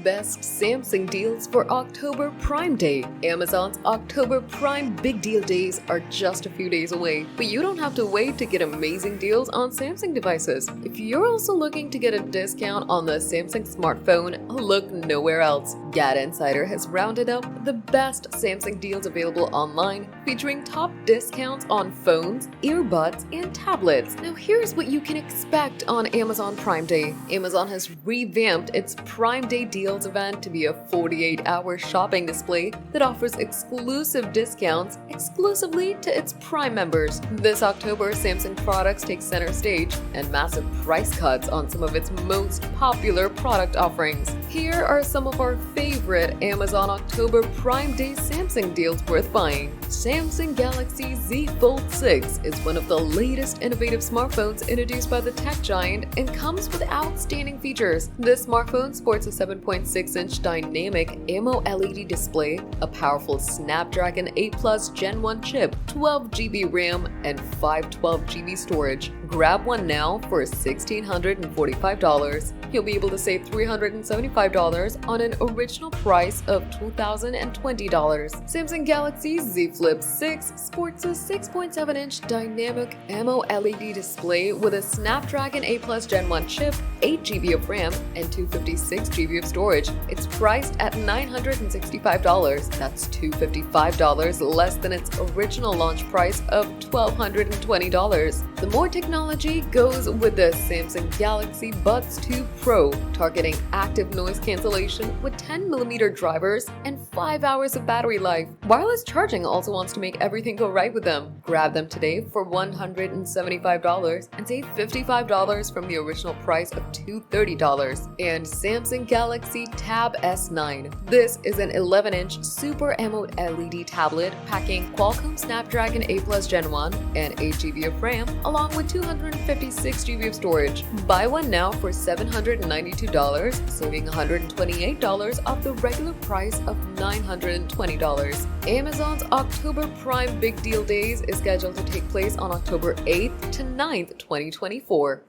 best Samsung deals for October Prime Day. Amazon's October Prime Big Deal Days are just a few days away, but you don't have to wait to get amazing deals on Samsung devices. If you're also looking to get a discount on the Samsung smartphone, look nowhere else. GadInsider has rounded up the best Samsung deals available online, featuring top discounts on phones, earbuds, and tablets. Now here's what you can expect on Amazon Prime Day. Amazon has revamped its Prime Day Deals event to be a 48-hour shopping display that offers exclusive discounts exclusively to its Prime members. This October, Samsung products take center stage and massive price cuts on some of its most popular product offerings. Here are some of our favorite Amazon October Prime Day Samsung deals worth buying. Samsung Galaxy Z Fold 6 is one of the latest innovative smartphones introduced by the tech giant and comes with outstanding features. This smartphone sports a 7.6-inch dynamic AMOLED display, a powerful Snapdragon 8 Plus Gen 1 chip, 12GB RAM, and 512GB storage. Grab one now for $1,645. You'll be able to save $375 on an original price of $2,020. Samsung Galaxy Z Flip 6 sports a 6.7-inch dynamic AMOLED display with a Snapdragon 8 Plus Gen 1 chip, 8GB of RAM, and 256GB of storage. It's priced at $965. That's $255 less than its original launch price of $1,220. The more technology goes with the Samsung Galaxy Buds 2 Pro, targeting active noise cancellation with 10mm drivers and 5 hours of battery life. Wireless charging also wants to make everything go right with them. Grab them today for $175 and save $55 from the original price of $230. And Samsung Galaxy Tab S9. This is an 11-inch Super AMOLED tablet packing Qualcomm Snapdragon 8 Plus Gen 1 and 8GB of RAM, along with 256GB of storage. Buy one now for $792, saving $128 off the regular price of $920. Amazon's October Prime Big Deal Days is scheduled to take place on October 8th to 9th, 2024.